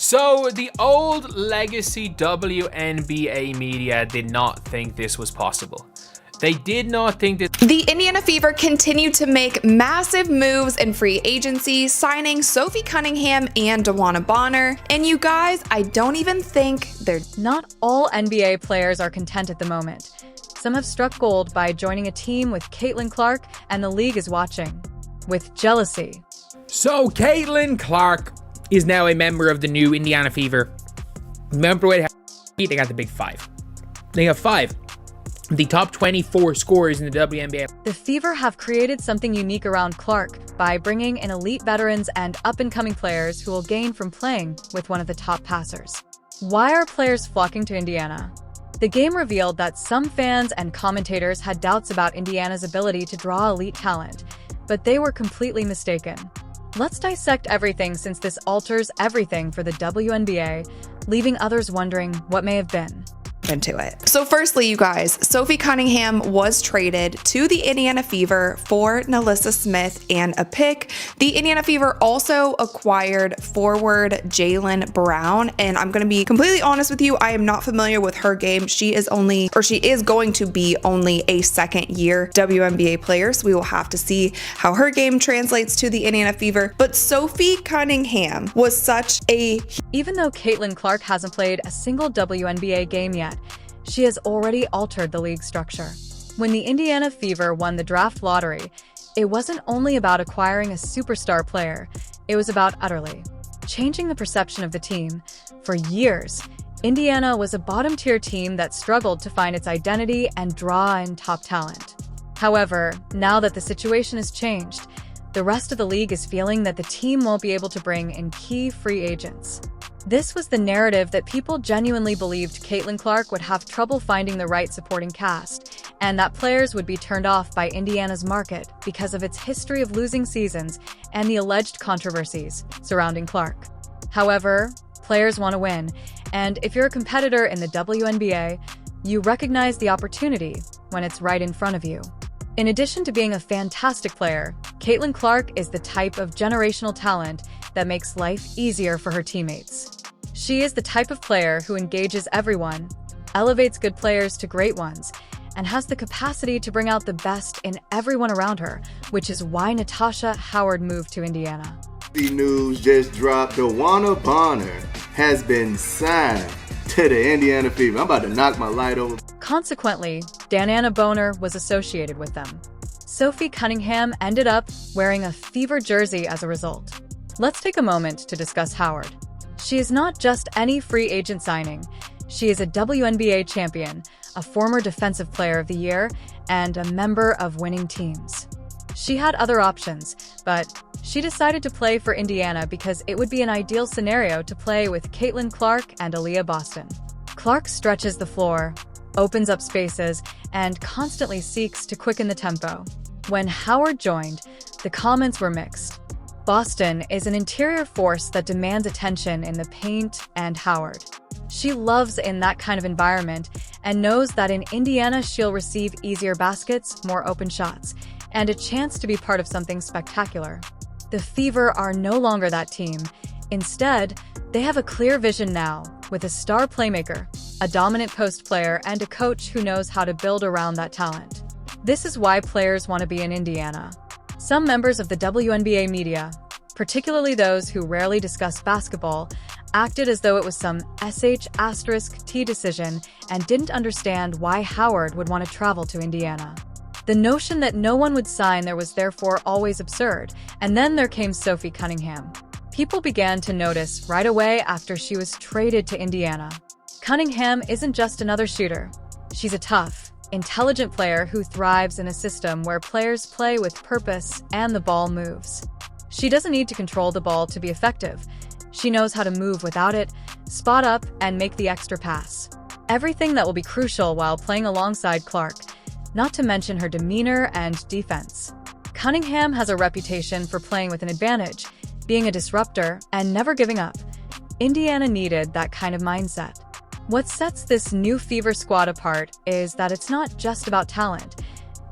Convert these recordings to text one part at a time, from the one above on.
So the old legacy WNBA media did not think this was possible. They did not think that the Indiana Fever continued to make massive moves in free agency, signing Sophie Cunningham and DeWanna Bonner. And you guys, I don't even think they're... Not all NBA players are content at the moment. Some have struck gold by joining a team with Caitlin Clark, and the league is watching with jealousy. So Caitlin Clark is now a member of the new Indiana Fever. Remember what they got the big five. They have five. The top 24 scorers in the WNBA. The Fever have created something unique around Clark by bringing in elite veterans and up-and-coming players who will gain from playing with one of the top passers. Why are players flocking to Indiana? The game revealed that some fans and commentators had doubts about Indiana's ability to draw elite talent, but they were completely mistaken. Let's dissect everything, since this alters everything for the WNBA, leaving others wondering what may have been. Into it. So firstly, you guys, Sophie Cunningham was traded to the Indiana Fever for Nalissa Smith and a pick. The Indiana Fever also acquired forward Jaylen Brown, and I'm going to be completely honest with you, I am not familiar with her game. She is going to be only a second-year WNBA player, so we will have to see how her game translates to the Indiana Fever. But Sophie Cunningham was such a... Even though Caitlin Clark hasn't played a single WNBA game yet, she has already altered the league structure. When the Indiana Fever won the draft lottery, it wasn't only about acquiring a superstar player, it was about utterly changing the perception of the team. For years, Indiana was a bottom-tier team that struggled to find its identity and draw in top talent. However, now that the situation has changed, the rest of the league is feeling that the team won't be able to bring in key free agents. This was the narrative that people genuinely believed Caitlin Clark would have trouble finding the right supporting cast, and that players would be turned off by Indiana's market because of its history of losing seasons and the alleged controversies surrounding Clark. However, players want to win, and if you're a competitor in the WNBA, you recognize the opportunity when it's right in front of you. In addition to being a fantastic player, Caitlin Clark is the type of generational talent that makes life easier for her teammates. She is the type of player who engages everyone, elevates good players to great ones, and has the capacity to bring out the best in everyone around her, which is why Natasha Howard moved to Indiana. The news just dropped. DeWanna Bonner has been signed to the Indiana Fever. I'm about to knock my light over. Consequently, Dananna Boner was associated with them. Sophie Cunningham ended up wearing a Fever jersey as a result. Let's take a moment to discuss Howard. She is not just any free agent signing. She is a WNBA champion, a former Defensive Player of the Year, and a member of winning teams. She had other options, but she decided to play for Indiana because it would be an ideal scenario to play with Caitlin Clark and Aaliyah Boston. Clark stretches the floor, opens up spaces, and constantly seeks to quicken the tempo. When Howard joined, the comments were mixed. Boston is an interior force that demands attention in the paint, and Howard. She loves in that kind of environment and knows that in Indiana she'll receive easier baskets, more open shots, and a chance to be part of something spectacular. The Fever are no longer that team. Instead, they have a clear vision now, with a star playmaker, a dominant post player, and a coach who knows how to build around that talent. This is why players want to be in Indiana. Some members of the WNBA media, particularly those who rarely discuss basketball, acted as though it was some *T decision and didn't understand why Howard would want to travel to Indiana. The notion that no one would sign there was therefore always absurd, and then there came Sophie Cunningham. People began to notice right away after she was traded to Indiana. Cunningham isn't just another shooter. She's a tough, intelligent player who thrives in a system where players play with purpose and the ball moves. She doesn't need to control the ball to be effective. She knows how to move without it, spot up, and make the extra pass. Everything that will be crucial while playing alongside Clark, not to mention her demeanor and defense. Cunningham has a reputation for playing with an advantage, being a disruptor, and never giving up. Indiana needed that kind of mindset. What sets this new Fever squad apart is that it's not just about talent.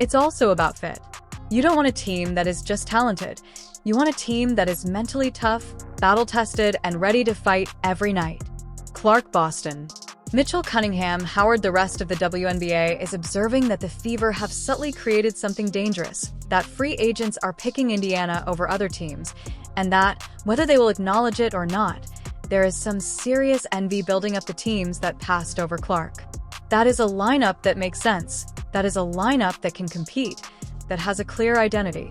It's also about fit. You don't want a team that is just talented. You want a team that is mentally tough, battle-tested, and ready to fight every night. Clark Boston. Mitchell Cunningham, Howard, the rest of the WNBA is observing that the Fever have subtly created something dangerous, that free agents are picking Indiana over other teams, and that, whether they will acknowledge it or not, there is some serious envy building up the teams that passed over Clark. That is a lineup that makes sense. That is a lineup that can compete, that has a clear identity.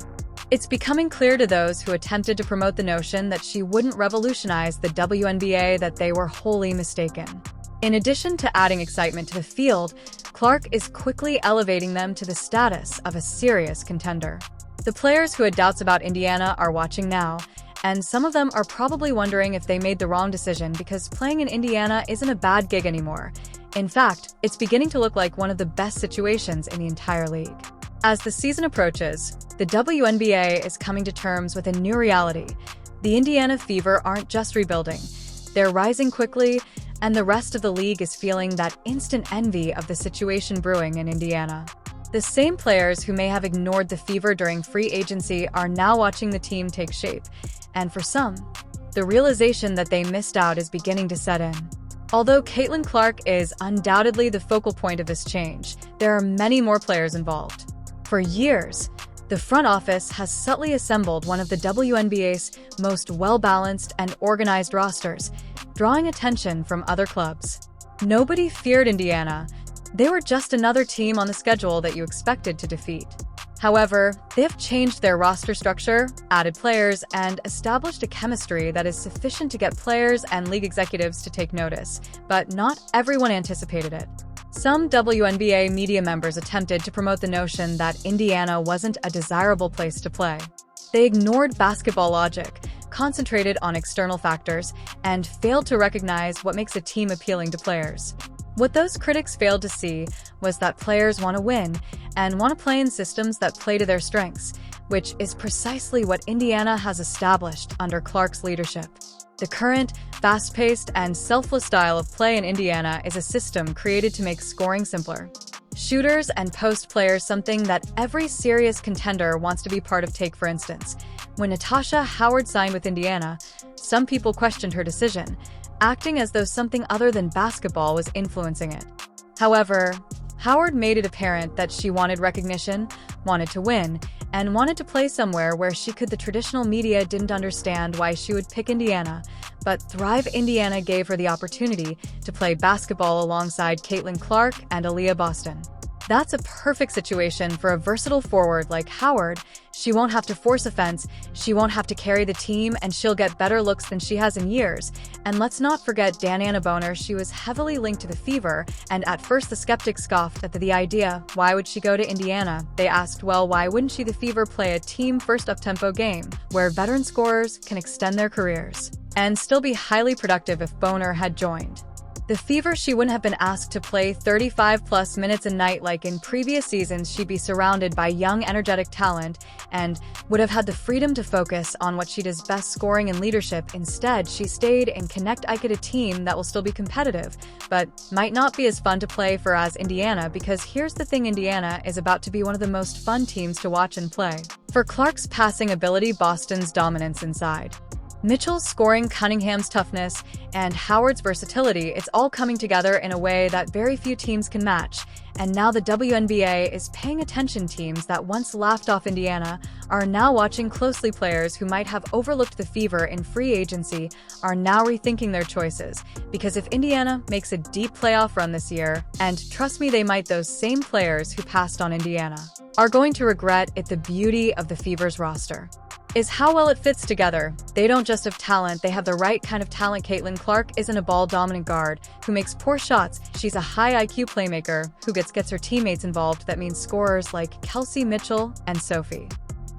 It's becoming clear to those who attempted to promote the notion that she wouldn't revolutionize the WNBA that they were wholly mistaken. In addition to adding excitement to the field, Clark is quickly elevating them to the status of a serious contender. The players who had doubts about Indiana are watching now, and some of them are probably wondering if they made the wrong decision because playing in Indiana isn't a bad gig anymore. In fact, it's beginning to look like one of the best situations in the entire league. As the season approaches, the WNBA is coming to terms with a new reality. The Indiana Fever aren't just rebuilding. They're rising quickly, and the rest of the league is feeling that instant envy of the situation brewing in Indiana. The same players who may have ignored the Fever during free agency are now watching the team take shape, and for some, the realization that they missed out is beginning to set in. Although Caitlin Clark is undoubtedly the focal point of this change, there are many more players involved. For years, the front office has subtly assembled one of the WNBA's most well-balanced and organized rosters, drawing attention from other clubs. Nobody feared Indiana. They were just another team on the schedule that you expected to defeat. However, they have changed their roster structure, added players, and established a chemistry that is sufficient to get players and league executives to take notice, but not everyone anticipated it. Some WNBA media members attempted to promote the notion that Indiana wasn't a desirable place to play. They ignored basketball logic, concentrated on external factors, and failed to recognize what makes a team appealing to players. What those critics failed to see was that players want to win and want to play in systems that play to their strengths, which is precisely what Indiana has established under Clark's leadership. The current, fast-paced, and selfless style of play in Indiana is a system created to make scoring simpler. Shooters and post players, something that every serious contender wants to be part of. Take, for instance, when Natasha Howard signed with Indiana, some people questioned her decision, acting as though something other than basketball was influencing it. However, Howard made it apparent that she wanted recognition, wanted to win, and wanted to play somewhere where the traditional media didn't understand why she would pick Indiana, but Thrive Indiana gave her the opportunity to play basketball alongside Caitlin Clark and Aaliyah Boston. That's a perfect situation for a versatile forward like Howard. She won't have to force offense, she won't have to carry the team, and she'll get better looks than she has in years. And let's not forget Diana Boner. She was heavily linked to the Fever, and at first the skeptics scoffed at the idea. Why would she go to Indiana? They asked, well, why wouldn't the Fever play a team-first up-tempo game, where veteran scorers can extend their careers and still be highly productive? If Boner had joined the Fever, she wouldn't have been asked to play 35-plus minutes a night like in previous seasons. She'd be surrounded by young, energetic talent and would have had the freedom to focus on what she does best, scoring and leadership. Instead, she stayed in Connect Ike, a team that will still be competitive, but might not be as fun to play for as Indiana, because here's the thing, Indiana is about to be one of the most fun teams to watch and play. For Clark's passing ability, Boston's dominance inside, Mitchell's scoring, Cunningham's toughness, and Howard's versatility, it's all coming together in a way that very few teams can match. And now the WNBA is paying attention. Teams that once laughed off Indiana are now watching closely. Players who might have overlooked the Fever in free agency are now rethinking their choices, because if Indiana makes a deep playoff run this year, and trust me, they might, those same players who passed on Indiana are going to regret it. The beauty of the Fever's roster is how well it fits together. They don't just have talent, they have the right kind of talent. Caitlin Clark isn't a ball-dominant guard who makes poor shots. She's a high IQ playmaker who gets her teammates involved. That means scorers like Kelsey, Mitchell, and Sophie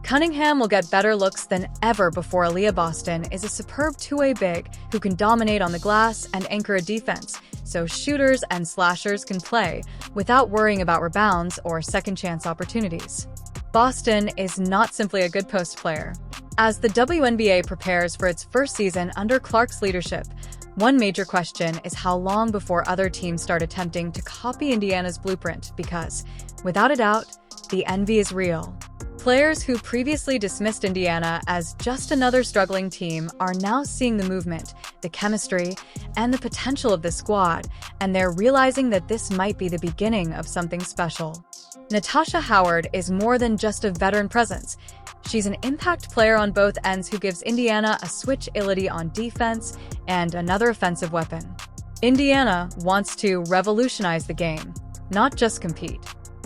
Cunningham will get better looks than ever before. Aaliyah Boston is a superb two-way big who can dominate on the glass and anchor a defense, so shooters and slashers can play without worrying about rebounds or second-chance opportunities. Boston is not simply a good post player. As the WNBA prepares for its first season under Clark's leadership, one major question is how long before other teams start attempting to copy Indiana's blueprint, because, without a doubt, the envy is real. Players who previously dismissed Indiana as just another struggling team are now seeing the movement, the chemistry, and the potential of the squad, and they're realizing that this might be the beginning of something special. Natasha Howard is more than just a veteran presence. She's an impact player on both ends who gives Indiana a switch-ability on defense and another offensive weapon. Indiana wants to revolutionize the game, not just compete.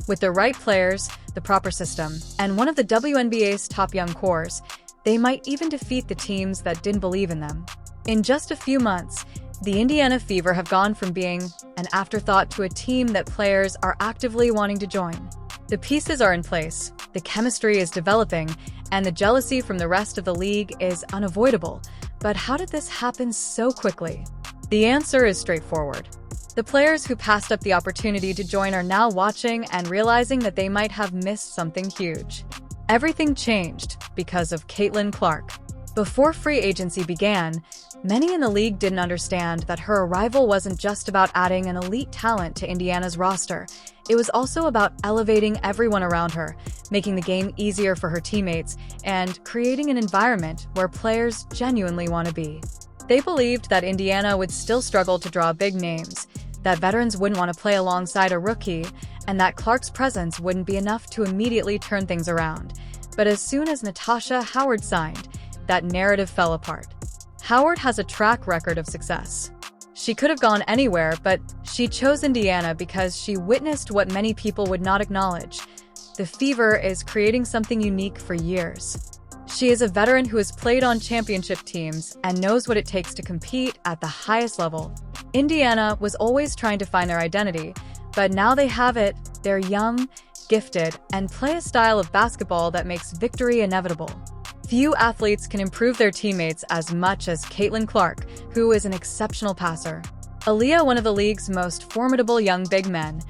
With the right players, the proper system, and one of the WNBA's top young cores, they might even defeat the teams that didn't believe in them. In just a few months, the Indiana Fever have gone from being an afterthought to a team that players are actively wanting to join. The pieces are in place, the chemistry is developing, and the jealousy from the rest of the league is unavoidable. But how did this happen so quickly? The answer is straightforward. The players who passed up the opportunity to join are now watching and realizing that they might have missed something huge. Everything changed because of Caitlin Clark. Before free agency began, many in the league didn't understand that her arrival wasn't just about adding an elite talent to Indiana's roster. It was also about elevating everyone around her, making the game easier for her teammates, and creating an environment where players genuinely want to be. They believed that Indiana would still struggle to draw big names, that veterans wouldn't want to play alongside a rookie, and that Clark's presence wouldn't be enough to immediately turn things around. But as soon as Natasha Howard signed, that narrative fell apart. Howard has a track record of success. She could have gone anywhere, but she chose Indiana because she witnessed what many people would not acknowledge. The Fever is creating something unique for years. She is a veteran who has played on championship teams and knows what it takes to compete at the highest level. Indiana was always trying to find their identity, but now they have it. They're young, gifted, and play a style of basketball that makes victory inevitable. Few athletes can improve their teammates as much as Caitlin Clark, who is an exceptional passer. Aaliyah, one of the league's most formidable young big men,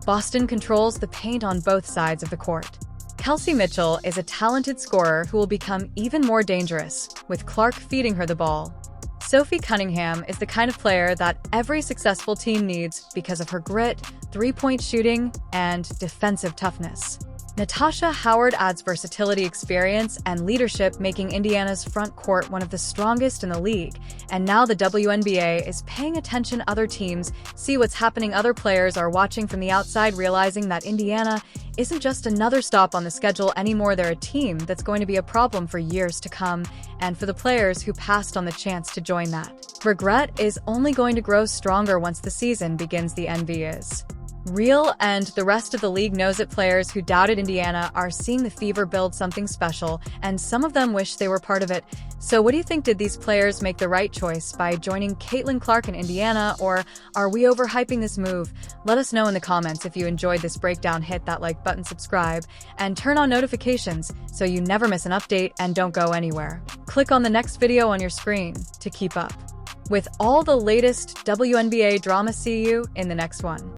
Boston controls the paint on both sides of the court. Kelsey Mitchell is a talented scorer who will become even more dangerous, with Clark feeding her the ball. Sophie Cunningham is the kind of player that every successful team needs because of her grit, three-point shooting, and defensive toughness. Natasha Howard adds versatility, experience, and leadership, making Indiana's front court one of the strongest in the league. And now the WNBA is paying attention. Other teams see what's happening. Other players are watching from the outside, realizing that Indiana isn't just another stop on the schedule anymore. They're a team that's going to be a problem for years to come. And for the players who passed on the chance to join that, regret is only going to grow stronger once the season begins. The envy is real, and the rest of the league knows it. Players who doubted Indiana are seeing the Fever build something special, and some of them wish they were part of it. So what do you think? Did these players make the right choice by joining Caitlin Clark in Indiana, or are we overhyping this move? Let us know in the comments. If you enjoyed this breakdown, hit that like button, subscribe, and turn on notifications so you never miss an update. And don't go anywhere. Click on the next video on your screen to keep up with all the latest WNBA drama. See you in the next one.